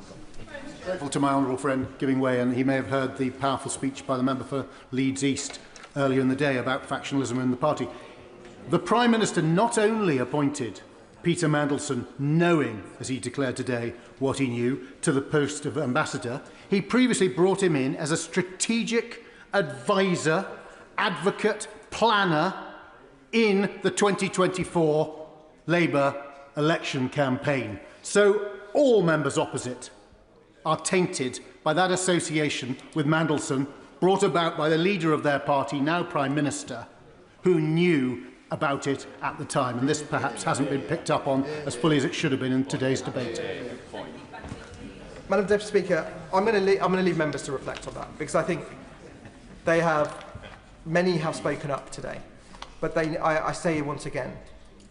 Grateful to my honourable friend giving way, and he may have heard the powerful speech by the member for Leeds East earlier in the day about factionalism in the party. The Prime Minister not only appointed Peter Mandelson, knowing, as he declared today, what he knew, to the post of ambassador, he previously brought him in as a strategic advisor, advocate, planner in the 2024 Labour election campaign. So all members opposite are tainted by that association with Mandelson, brought about by the leader of their party, now Prime Minister, who knew about it at the time. And this perhaps hasn't been picked up on as fully as it should have been in today's debate. Madam Deputy Speaker, I'm going to leave members to reflect on that, because I think many have spoken up today. But I say once again,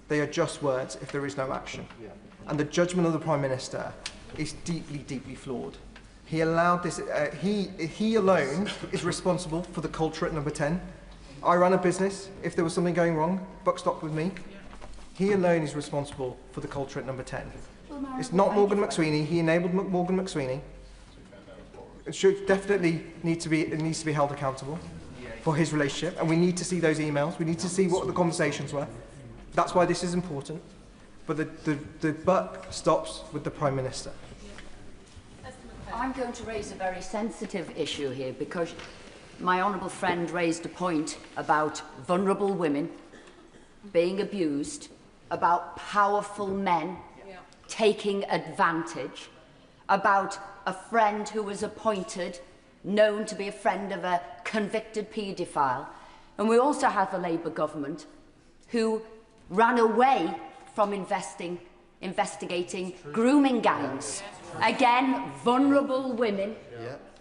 they are just words if there is no action. And the judgment of the Prime Minister is deeply, deeply flawed. He allowed this, he alone is responsible for the culture at number 10. I run a business. If there was something going wrong, buck stopped with me. He alone is responsible for the culture at number 10. It's not Morgan McSweeney. He enabled Morgan McSweeney. It should definitely needs to be held accountable for his relationship, and we need to see those emails. We need to see what the conversations were. That's why this is important. But the buck stops with the Prime Minister. I'm going to raise a very sensitive issue here because my honourable friend raised a point about vulnerable women being abused, about powerful men taking advantage, about a friend who was appointed, known to be a friend of a convicted paedophile. And we also have a Labour government who ran away from investigating grooming gangs. Again, vulnerable women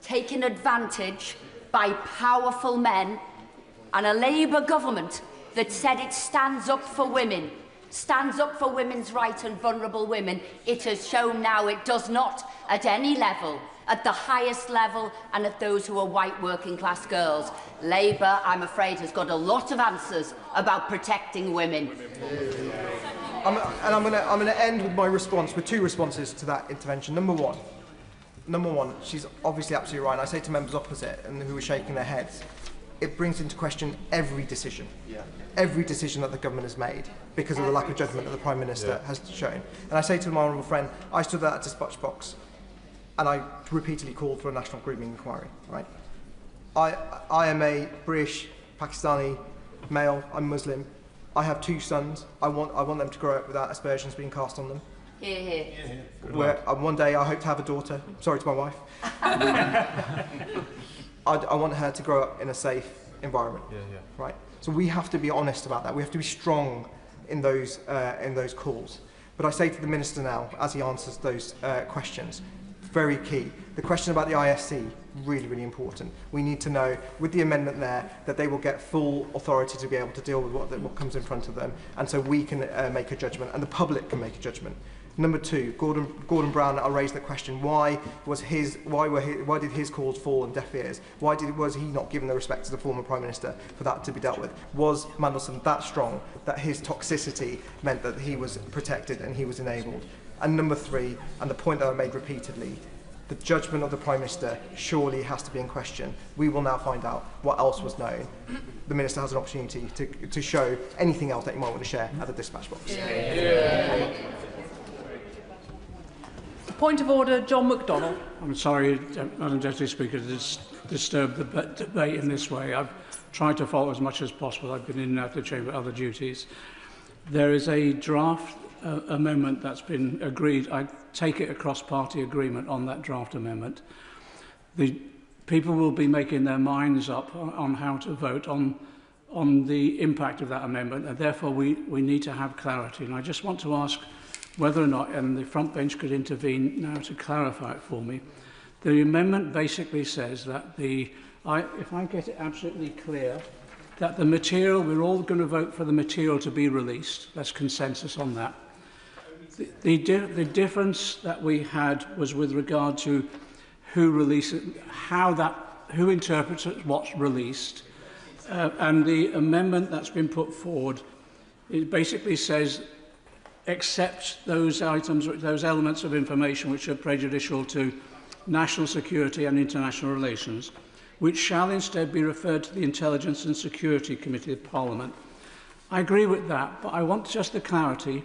taken advantage by powerful men, and a Labour government that said it stands up for women, stands up for women's rights and vulnerable women. It has shown now it does not at any level, at the highest level, and at those who are white working class girls. Labour, I'm afraid, has got a lot of answers about protecting women. I'm going to end with my response, with two responses to that intervention. Number one, she's obviously absolutely right. And I say to members opposite and who are shaking their heads, it brings into question every decision that the government has made because of the lack of judgment that the Prime Minister has shown. And I say to my honourable friend, I stood at that dispatch box and I repeatedly called for a national grooming inquiry. Right? I am a British, Pakistani male. I'm Muslim. I have 2 sons. I want them to grow up without aspersions being cast on them. Hear, Where one day I hope to have a daughter. Sorry to my wife. I want her to grow up in a safe environment. Right. So we have to be honest about that. We have to be strong in those calls. But I say to the Minister now, as he answers those questions, very key. The question about the ISC, really, really important. We need to know, with the amendment there, that they will get full authority to be able to deal with what comes in front of them, and so we can make a judgment, and the public can make a judgment. Number 2, Gordon Brown, I'll raise the question, why did his calls fall on deaf ears? Was he not given the respect to the former Prime Minister for that to be dealt with? Was Mandelson that strong that his toxicity meant that he was protected and he was enabled? And number 3, and the point that I made repeatedly, the judgment of the Prime Minister surely has to be in question. We will now find out what else was known. The Minister has an opportunity to show anything else that you might want to share at the dispatch box. Point of order, John McDonnell. I'm sorry, Madam Deputy Speaker, to disturb the debate in this way. I've tried to follow as much as possible. I've been in and out of the chamber, other duties. There is a draft amendment that's been agreed. I take it across party agreement on that draft amendment. The people will be making their minds up on how to vote on the impact of that amendment, and therefore we need to have clarity. And I just want to ask whether or not, and the front bench could intervene now to clarify it for me. The amendment basically says that if I get it absolutely clear, that the material, we're all going to vote for the material to be released. There's consensus on that. The difference that we had was with regard to who releases, who interprets what's released, and the amendment that's been put forward, it basically says, except those items, those elements of information which are prejudicial to national security and international relations, which shall instead be referred to the Intelligence and Security Committee of Parliament. I agree with that, but I want just the clarity,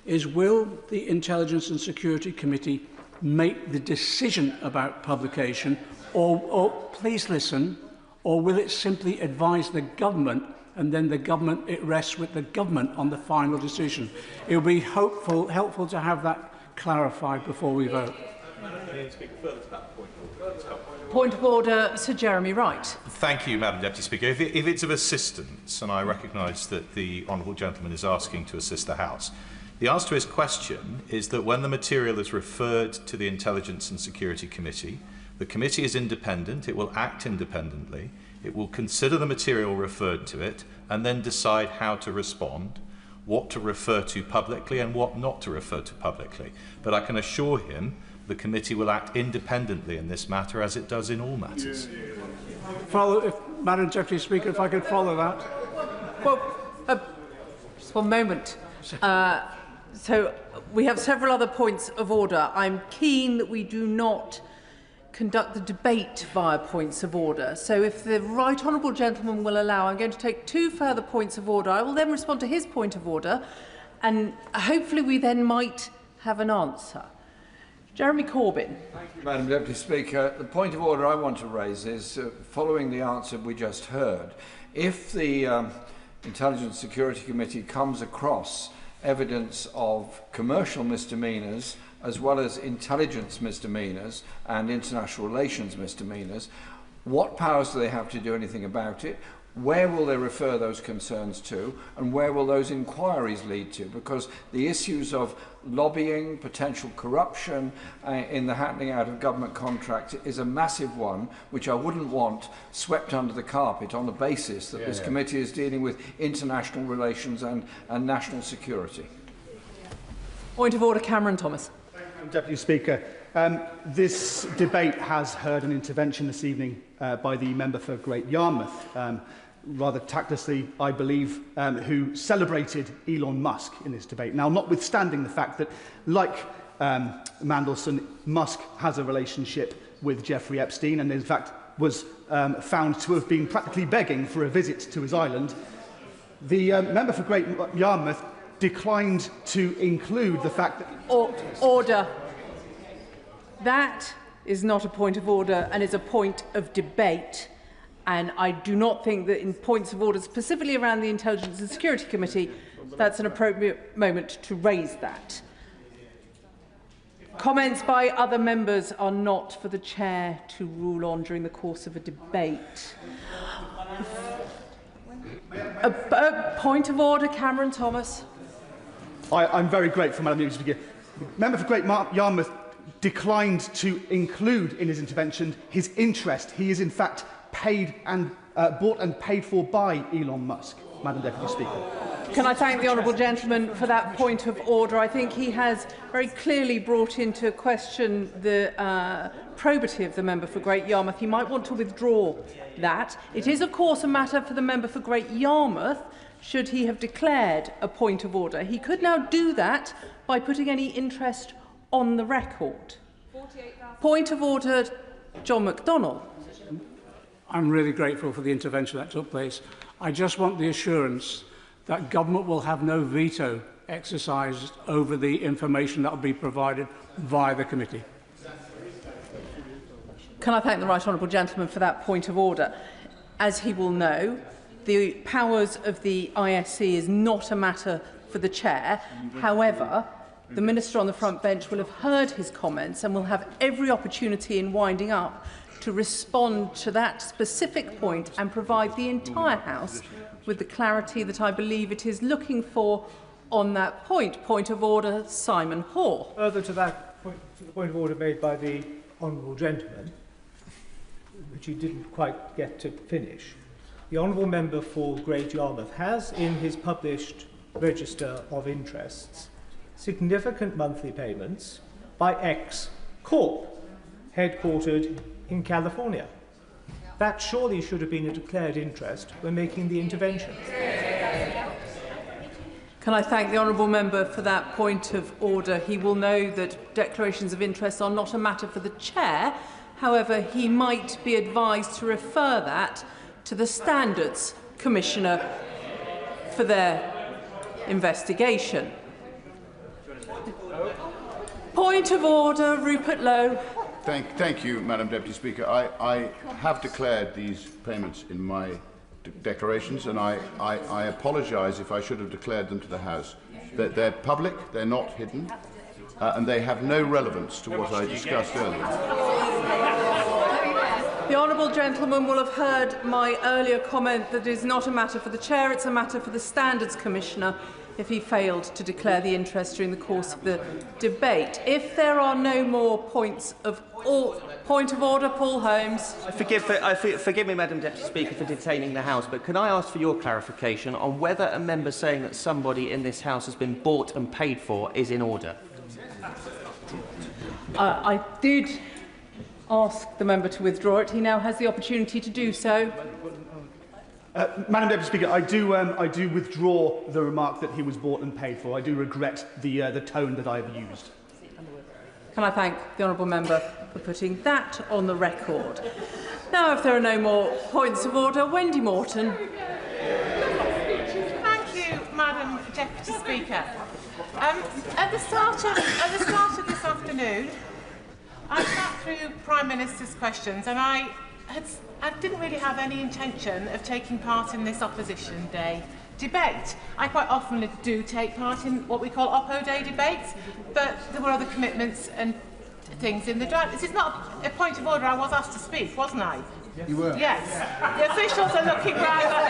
is will the Intelligence and Security Committee make the decision about publication, or please listen, or will it simply advise the government and then it rests with the government on the final decision? It will be helpful to have that clarified before we vote. Point of order, Sir Jeremy Wright. Thank you, Madam Deputy Speaker. If it's of assistance, and I recognise that the honourable gentleman is asking to assist the House, the answer to his question is that when the material is referred to the Intelligence and Security Committee, the committee is independent, it will act independently, it will consider the material referred to it and then decide how to respond, what to refer to publicly and what not to refer to publicly. But I can assure him the committee will act independently in this matter as it does in all matters. Madam Deputy Speaker, if I could follow that. Well, just one moment. So we have several other points of order. I'm keen that we do not conduct the debate via points of order. So if the right honourable gentleman will allow, I'm going to take 2 further points of order. I will then respond to his point of order, and hopefully we then might have an answer. Jeremy Corbyn. Thank you, Madam Deputy Speaker. The point of order I want to raise is, following the answer we just heard, if the Intelligence Security Committee comes across evidence of commercial misdemeanours as well as intelligence misdemeanours and international relations misdemeanours, what powers do they have to do anything about it? Where will they refer those concerns to, and where will those inquiries lead to? Because the issues of lobbying, potential corruption in the handing out of government contracts is a massive one, which I wouldn't want swept under the carpet on the basis that this committee is dealing with international relations and national security. Point of order, Cameron Thomas. Deputy Speaker, this debate has heard an intervention this evening by the member for Great Yarmouth, rather tactlessly, I believe, who celebrated Elon Musk in this debate. Now, notwithstanding the fact that, like Mandelson, Musk has a relationship with Jeffrey Epstein and, in fact, was found to have been practically begging for a visit to his island, the member for Great Yarmouth declined to include the fact that... Order. That is not a point of order and is a point of debate. And I do not think that in points of order, specifically around the Intelligence and Security Committee, that's an appropriate moment to raise that. Comments by other members are not for the Chair to rule on during the course of a debate. A point of order, Cameron Thomas. I'm very grateful, Madam Deputy Speaker. The member for Great Yarmouth declined to include in his intervention his interest. He is, in fact, paid and bought and paid for by Elon Musk, Madam Deputy Speaker. Can I thank the honourable gentleman for that point of order? I think he has very clearly brought into question the probity of the member for Great Yarmouth. He might want to withdraw that. It is, of course, a matter for the member for Great Yarmouth, should he have declared a point of order. He could now do that by putting any interest on the record. Point of order, John McDonnell. I'm really grateful for the intervention that took place. I just want the assurance that government will have no veto exercised over the information that will be provided via the committee. Can I thank the right honourable gentleman for that point of order? As he will know, the powers of the ISC is not a matter for the Chair. However, the Minister on the front bench will have heard his comments and will have every opportunity in winding up to respond to that specific point and provide the entire House with the clarity that I believe it is looking for on that point. Point of order, Simon Hoare. Further to that point, to the point of order made by the honourable gentleman, which he didn't quite get to finish, the honourable member for Great Yarmouth has in his published register of interests significant monthly payments by X Corp, headquartered in California. That surely should have been a declared interest when making the intervention. Can I thank the honourable member for that point of order? He will know that declarations of interest are not a matter for the Chair. However, he might be advised to refer that to the Standards Commissioner for their investigation. Point of order, Rupert Lowe. Thank you, Madam Deputy Speaker. I have declared these payments in my declarations, and I apologise if I should have declared them to the House. They're public, they're not hidden, and they have no relevance to what I discussed earlier. The honourable gentleman will have heard my earlier comment that it is not a matter for the Chair, it's a matter for the Standards Commissioner if he failed to declare the interest during the course of the debate. If there are no more points of point of order, Paul Holmes. Forgive me, Madam Deputy Speaker, for detaining the House, but can I ask for your clarification on whether a member saying that somebody in this House has been bought and paid for is in order? I did ask the member to withdraw it, he now has the opportunity to do so. Madam Deputy Speaker, I do withdraw the remark that he was bought and paid for. I do regret the tone that I have used. Can I thank the honourable member for putting that on the record? Now, if there are no more points of order, Wendy Morton. Thank you, Madam Deputy Speaker. At the start of this afternoon, I sat through Prime Minister's questions, and I didn't really have any intention of taking part in this Opposition Day debate. I quite often do take part in what we call Oppo Day debates, but there were other commitments and things in the draft. This is not a point of order. I was asked to speak, wasn't I? You were. Yes. The officials are looking rather.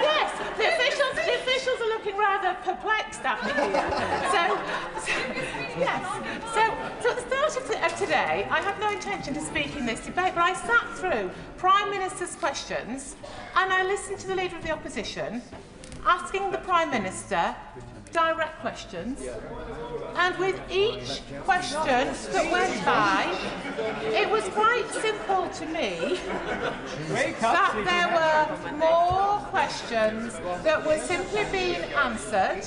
Yes, the officials are looking rather perplexed at me here. Yes. So at the start of today, I had no intention to speak in this debate, but I sat through Prime Minister's questions and I listened to the Leader of the Opposition asking the Prime Minister direct questions, and with each question that went by, it was quite simple to me that there were more questions that were simply being answered,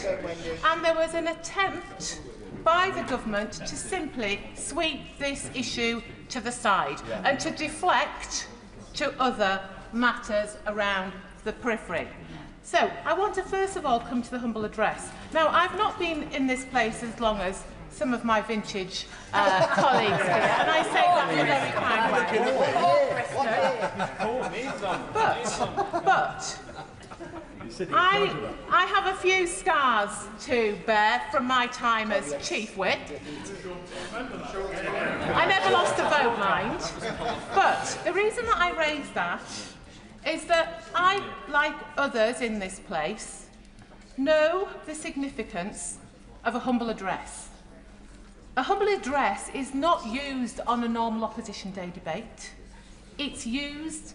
and there was an attempt by the government to simply sweep this issue to the side and to deflect to other matters around the periphery. So, I want to first of all come to the humble address. Now, I've not been in this place as long as some of my vintage colleagues here, and I say that in a very kind way. But I have a few scars to bear from my time as Chief Whip. I never lost a vote, mind. But the reason that I raise that is that I, like others in this place, know the significance of a humble address. A humble address is not used on a normal Opposition Day debate. It's used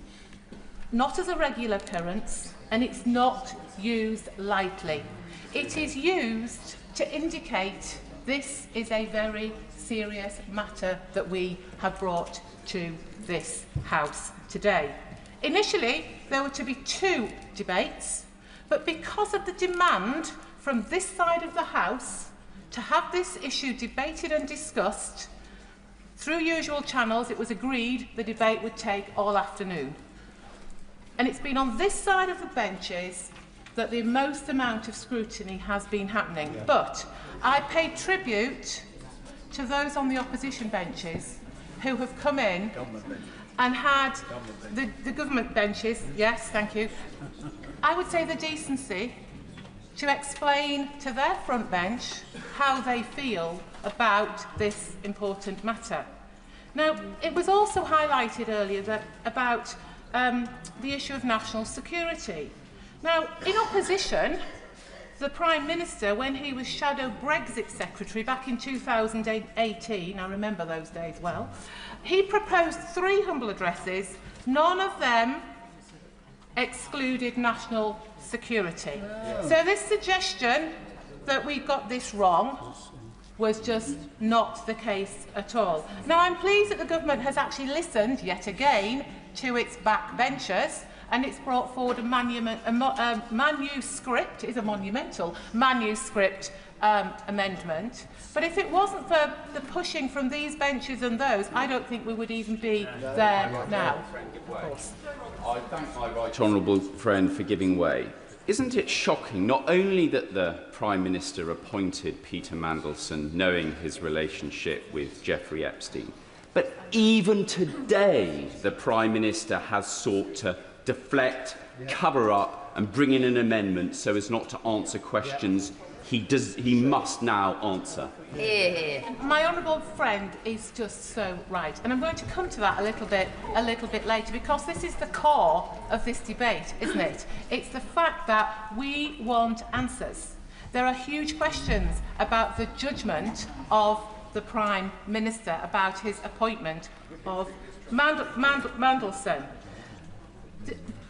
not as a regular occurrence, and it's not used lightly. It is used to indicate this is a very serious matter that we have brought to this House today. Initially, there were to be 2 debates, but because of the demand from this side of the House to have this issue debated and discussed, through usual channels, it was agreed the debate would take all afternoon. And it's been on this side of the benches that the most amount of scrutiny has been happening. But I pay tribute to those on the opposition benches who have come in and had the government benches, yes, thank you, I would say the decency to explain to their front bench how they feel about this important matter. Now, it was also highlighted earlier about the issue of national security. Now, in opposition, the Prime Minister, when he was Shadow Brexit Secretary back in 2018, I remember those days well, he proposed 3 humble addresses, none of them excluded national security. So this suggestion that we got this wrong was just not the case at all. Now, I'm pleased that the government has actually listened, yet again, to its backbenchers, and it's brought forward a manuscript, is a monumental manuscript amendment. But if it wasn't for the pushing from these benches and those, I don't think we would even be there now. Of course. I thank my right honourable friend for giving way. Isn't it shocking not only that the Prime Minister appointed Peter Mandelson knowing his relationship with Jeffrey Epstein, but even today the Prime Minister has sought to deflect, cover up and bring in an amendment so as not to answer questions he must now answer. My honourable friend is just so right, and I'm going to come to that a little bit later, because this is the core of this debate, isn't it? It's the fact that we want answers. There are huge questions about the judgment of the Prime Minister about his appointment of Mandelson.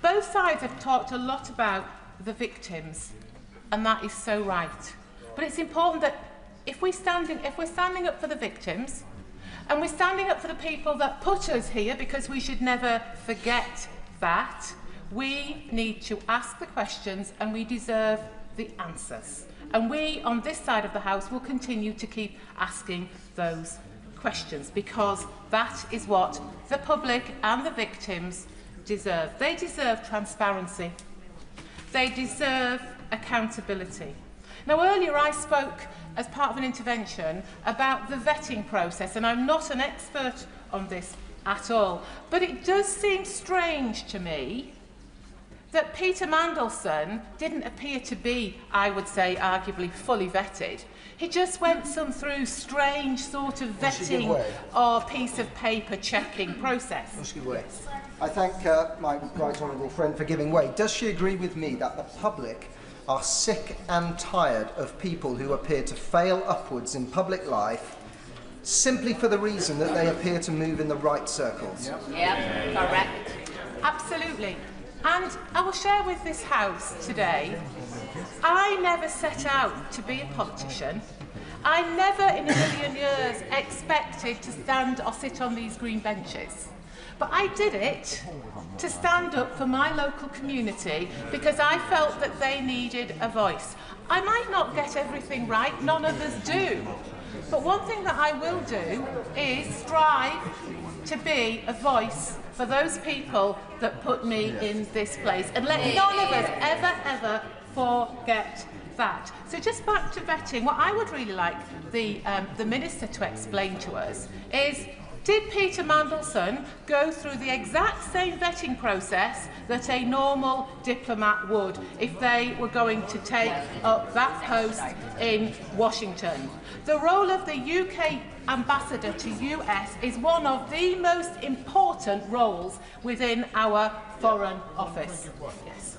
Both sides have talked a lot about the victims, and that is so right. But it's important that if we're standing up for the victims, And we're standing up for the people that put us here, because we should never forget that. We need to ask the questions and we deserve the answers. And we, on this side of the House, will continue to keep asking those questions, because that is what the public and the victims deserve. They deserve transparency. They deserve accountability. Now, earlier I spoke as part of an intervention about the vetting process, and I'm not an expert on this at all, but it does seem strange to me that Peter Mandelson didn't appear to be, I would say, arguably fully vetted. He just went through strange sort of vetting or piece of paper checking process. Yes. I thank my right honourable friend for giving way. Does she agree with me that the public are sick and tired of people who appear to fail upwards in public life simply for the reason that they appear to move in the right circles? Yeah, correct. Absolutely. And I will share with this House today, I never set out to be a politician. I never in a million years expected to stand or sit on these green benches. But I did it to stand up for my local community because I felt that they needed a voice. I might not get everything right, none of us do. But one thing that I will do is strive to be a voice for those people that put me in this place. And let none of us ever forget that. So just back to vetting, what I would really like the Minister to explain to us is, did Peter Mandelson go through the exact same vetting process that a normal diplomat would if they were going to take up that post in Washington? The role of the UK ambassador to US is one of the most important roles within our Foreign Office. Yes.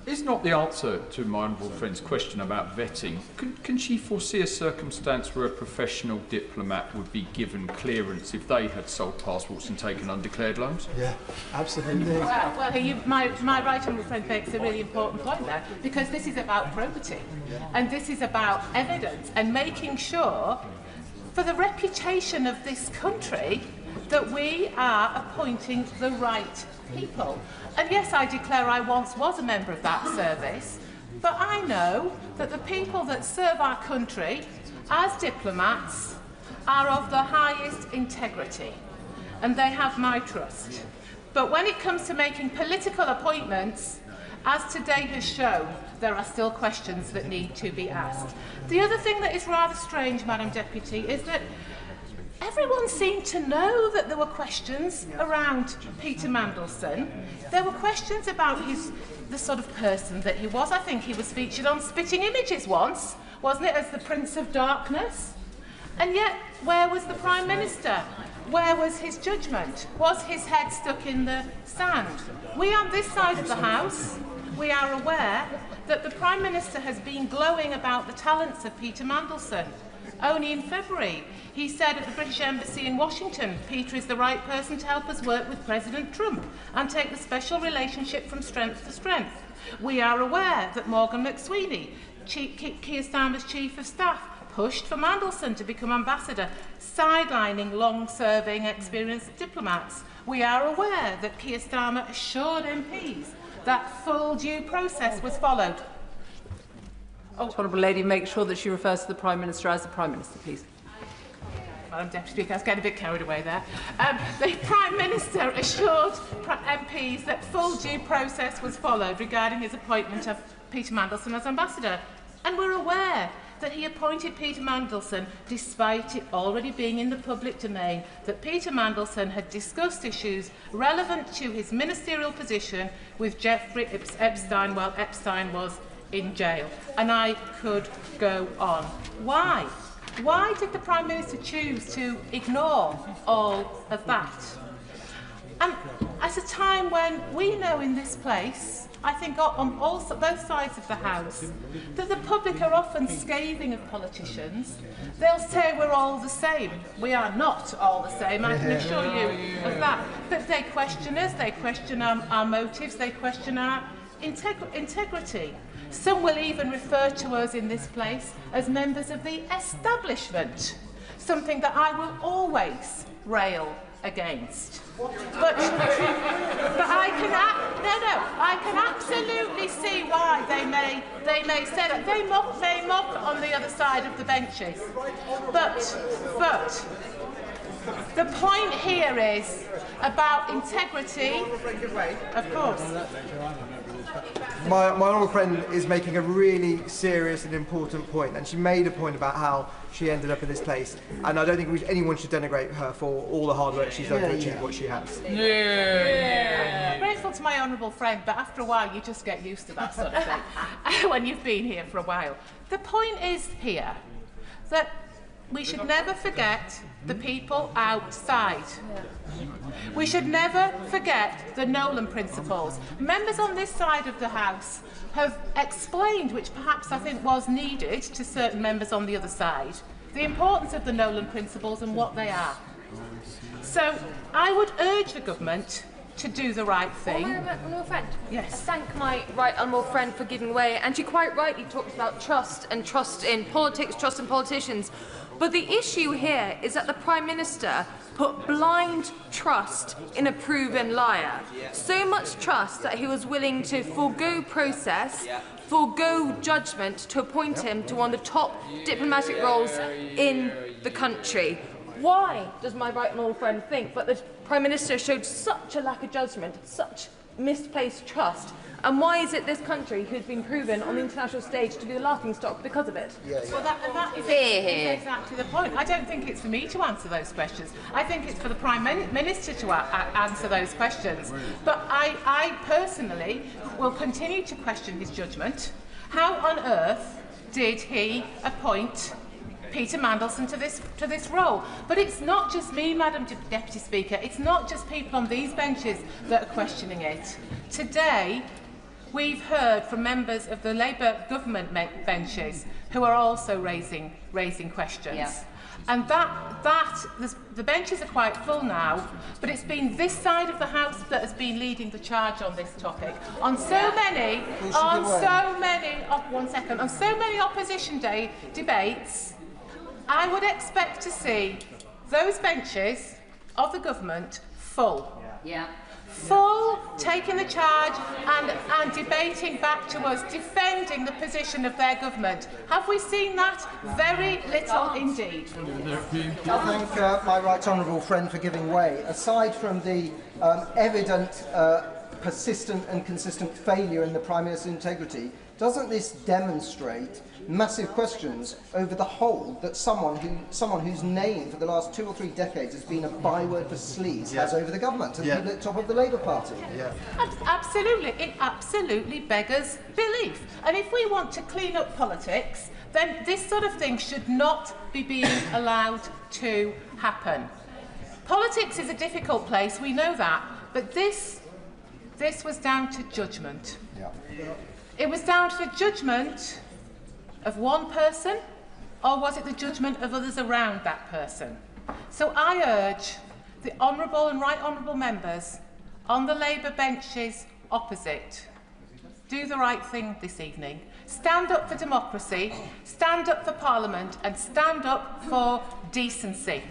Is not the answer to my honourable friend's question about vetting, can she foresee a circumstance where a professional diplomat would be given clearance if they had sold passports and taken undeclared loans? Yeah, absolutely. Well, my right honourable friend makes a really important point there, because this is about probity, and this is about evidence and making sure, for the reputation of this country, that we are appointing the right people. And yes, I declare I once was a member of that service, but I know that the people that serve our country as diplomats are of the highest integrity, and they have my trust. But when it comes to making political appointments, as today has shown, there are still questions that need to be asked. The other thing that is rather strange, Madam Deputy, is that everyone seemed to know that there were questions around Peter Mandelson. There were questions about the sort of person that he was. I think he was featured on Spitting Images once, wasn't it, as the Prince of Darkness? And yet, where was the Prime Minister? Where was his judgment? Was his head stuck in the sand? We on this side of the House, we are aware that the Prime Minister has been glowing about the talents of Peter Mandelson. Only in February, he said at the British Embassy in Washington, Peter is the right person to help us work with President Trump and take the special relationship from strength to strength. We are aware that Morgan McSweeney, Keir Starmer's Chief of Staff, pushed for Mandelson to become ambassador, sidelining long-serving, experienced diplomats. We are aware that Keir Starmer assured MPs that full due process was followed. Honourable Lady, make sure that she refers to the Prime Minister as the Prime Minister, please. Madam Deputy Speaker, I was getting a bit carried away there. The Prime Minister assured MPs that full due process was followed regarding his appointment of Peter Mandelson as ambassador. And we're aware that he appointed Peter Mandelson despite it already being in the public domain that Peter Mandelson had discussed issues relevant to his ministerial position with Jeffrey Epstein while Epstein was in jail. And I could go on. Why? Why did the Prime Minister choose to ignore all of that? And at a time when we know in this place, I think on both sides of the House, that the public are often scathing of politicians. They'll say we're all the same. We are not all the same, I can assure you of that. But they question us, they question our motives, they question our integrity. Some will even refer to us in this place as members of the establishment. something that I will always rail against. But I can absolutely see why they may say that. They mock on the other side of the benches. But the point here is about integrity. Of course. My honourable friend is making a really serious and important point, and she made a point about how she ended up in this place, and I don't think anyone should denigrate her for all the hard work she's done to achieve what she has. I'm grateful to my honourable friend, but after a while you just get used to that sort of thing when you've been here for a while. The point is here that we should never forget the people outside. We should never forget the Nolan principles. Members on this side of the House have explained, which perhaps I think was needed to certain members on the other side, the importance of the Nolan principles and what they are. So I would urge the government to do the right thing. Honourable friend. Yes. I thank my right honourable friend for giving way, and she quite rightly talks about trust and trust in politics, trust in politicians. But the issue here is that the Prime Minister put blind trust in a proven liar. So much trust that he was willing to forego process, forego judgment to appoint him to one of the top diplomatic roles in the country. Why does my right honourable friend think that the Prime Minister showed such a lack of judgment, such misplaced trust? And why is it this country who's been proven on the international stage to be the laughingstock because of it? Well, that is exactly the point. I don't think it's for me to answer those questions. I think it's for the Prime Minister to answer those questions. But I personally will continue to question his judgment. How on earth did he appoint Peter Mandelson to this role? But it's not just me, Madam Deputy Speaker. It's not just people on these benches that are questioning it. Today, we've heard from members of the Labour government benches who are also raising questions. Yeah. And the benches are quite full now, but it's been this side of the House that has been leading the charge on this topic. On so many opposition debates, I would expect to see those benches of the government full. Yeah. Full, taking the charge and debating back to us, defending the position of their government. Have we seen that? Very little indeed. I thank my right honourable friend for giving way. Aside from the evident, persistent and consistent failure in the Prime Minister's integrity, doesn't this demonstrate massive questions over the hold that someone whose name for the last 2 or 3 decades has been a byword for sleaze has over the government and people at the top of the Labour Party? Yeah. Absolutely. It absolutely beggars belief. And if we want to clean up politics, then this sort of thing should not be being allowed to happen. Politics is a difficult place, we know that, but this was down to judgment. Yeah. It was down to the judgment of one person, or was it the judgment of others around that person? So I urge the honourable and right honourable members on the Labour benches opposite, do the right thing this evening. Stand up for democracy, stand up for Parliament, and stand up for decency.